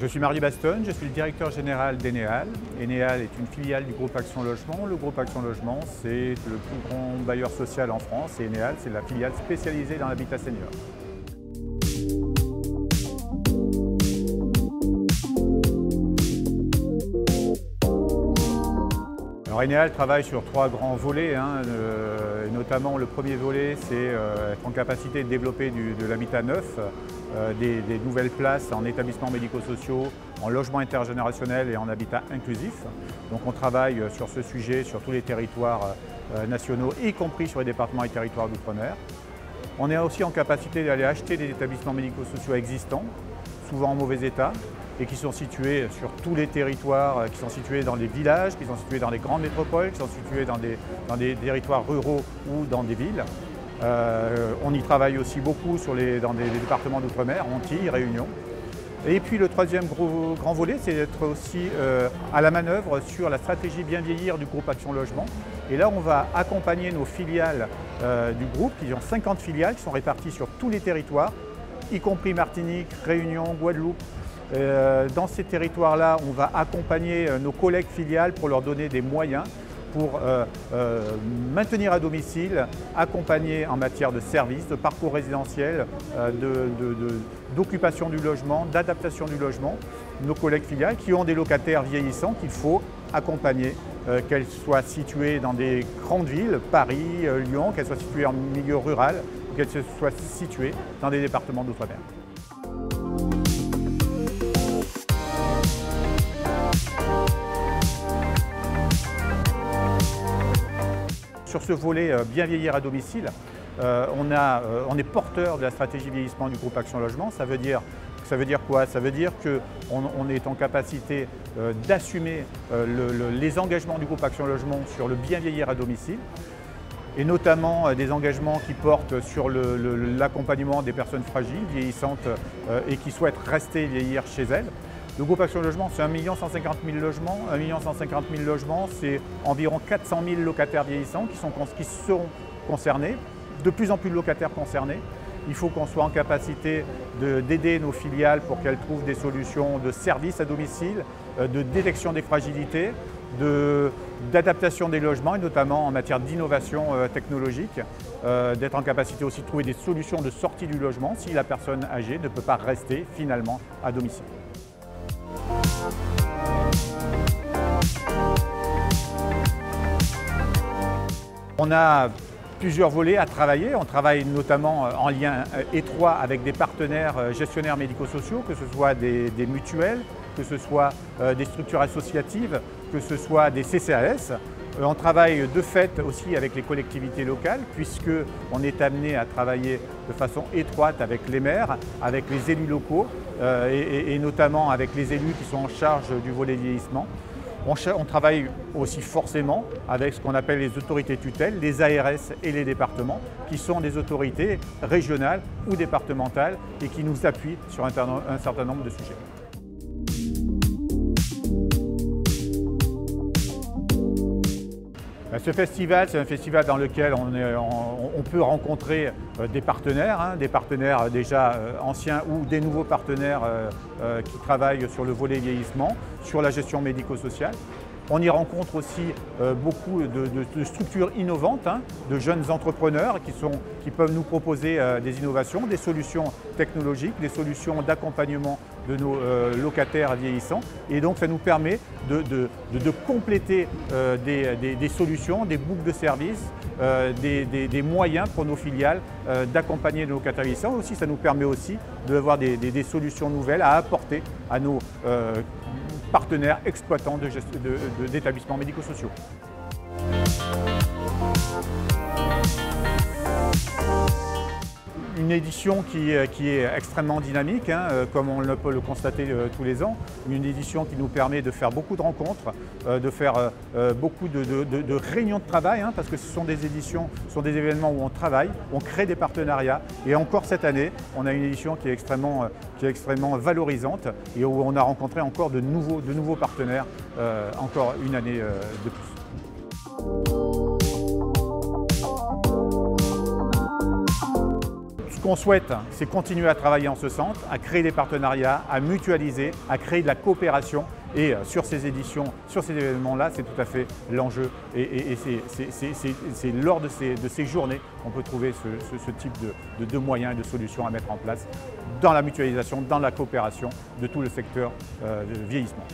Je suis Marie Baston, je suis le directeur général d'Enneal. Enneal est une filiale du groupe Action Logement. Le groupe Action Logement, c'est le plus grand bailleur social en France et Enneal, c'est la filiale spécialisée dans l'habitat senior. Alors Enneal travaille sur trois grands volets, notamment le premier volet, c'est être en capacité de développer de l'habitat neuf, des nouvelles places en établissements médico-sociaux, en logement intergénérationnel et en habitat inclusif. Donc on travaille sur ce sujet sur tous les territoires nationaux, y compris sur les départements et territoires d'outre-mer. On est aussi en capacité d'aller acheter des établissements médico-sociaux existants, souvent en mauvais état, et qui sont situés sur tous les territoires, qui sont situés dans les villages, qui sont situés dans les grandes métropoles, qui sont situés dans des territoires ruraux ou dans des villes. On y travaille aussi beaucoup dans des départements d'outre-mer, Antilles, Réunion. Et puis le troisième grand volet, c'est d'être aussi à la manœuvre sur la stratégie bien vieillir du groupe Action Logement. Et là, on va accompagner nos filiales du groupe, qui ont 50 filiales, qui sont réparties sur tous les territoires, y compris Martinique, Réunion, Guadeloupe. Dans ces territoires-là, on va accompagner nos collègues filiales pour leur donner des moyens pour maintenir à domicile, accompagner en matière de services, de parcours résidentiel, d'occupation du logement, d'adaptation du logement, nos collègues filiales qui ont des locataires vieillissants qu'il faut accompagner, qu'elles soient situées dans des grandes villes, Paris, Lyon, qu'elles soient situées en milieu rural, qu'elles soient situées dans des départements d'outre-mer. Sur ce volet bien vieillir à domicile, on est porteur de la stratégie vieillissement du groupe Action Logement. Ça veut dire quoi? Ça veut dire qu'on est en capacité d'assumer les engagements du groupe Action Logement sur le bien vieillir à domicile, et notamment des engagements qui portent sur l'accompagnement des personnes fragiles, vieillissantes et qui souhaitent rester vieillir chez elles. Le groupe Action Logement, c'est 1 150 000 logements. 1 150 000 logements, c'est environ 400 000 locataires vieillissants qui seront concernés, de plus en plus de locataires concernés. Il faut qu'on soit en capacité d'aider nos filiales pour qu'elles trouvent des solutions de services à domicile, de détection des fragilités, d'adaptation des logements et notamment en matière d'innovation technologique, d'être en capacité aussi de trouver des solutions de sortie du logement si la personne âgée ne peut pas rester finalement à domicile. On a plusieurs volets à travailler. On travaille notamment en lien étroit avec des partenaires gestionnaires médico-sociaux, que ce soit des mutuelles, que ce soit des structures associatives, que ce soit des CCAS. On travaille de fait aussi avec les collectivités locales puisqu'on est amené à travailler de façon étroite avec les maires, avec les élus locaux et notamment avec les élus qui sont en charge du volet vieillissement. On travaille aussi forcément avec ce qu'on appelle les autorités tutelles, les ARS et les départements, qui sont des autorités régionales ou départementales et qui nous appuient sur un certain nombre de sujets. Ce festival, c'est un festival dans lequel on peut rencontrer des partenaires déjà anciens ou des nouveaux partenaires qui travaillent sur le volet vieillissement, sur la gestion médico-sociale. On y rencontre aussi beaucoup de structures innovantes, de jeunes entrepreneurs qui peuvent nous proposer des innovations, des solutions technologiques, des solutions d'accompagnement de nos locataires vieillissants. Et donc ça nous permet de compléter des solutions, des boucles de services, des moyens pour nos filiales d'accompagner nos locataires vieillissants. Aussi, ça nous permet aussi d'avoir des solutions nouvelles à apporter à nos partenaires exploitants d'établissements médico-sociaux. Une édition qui est extrêmement dynamique, comme on peut le constater tous les ans. Une édition qui nous permet de faire beaucoup de rencontres, de faire beaucoup de réunions de travail, parce que ce sont des éditions, ce sont des événements où on travaille, on crée des partenariats. Et encore cette année, on a une édition qui est extrêmement valorisante et où on a rencontré encore de nouveaux partenaires, encore une année de plus. Ce qu'on souhaite, c'est continuer à travailler en ce sens, à créer des partenariats, à mutualiser, à créer de la coopération. Et sur ces éditions, sur ces événements-là, c'est tout à fait l'enjeu. Et c'est lors de ces journées qu'on peut trouver ce type de moyens et de solutions à mettre en place dans la mutualisation, dans la coopération de tout le secteur de vieillissement.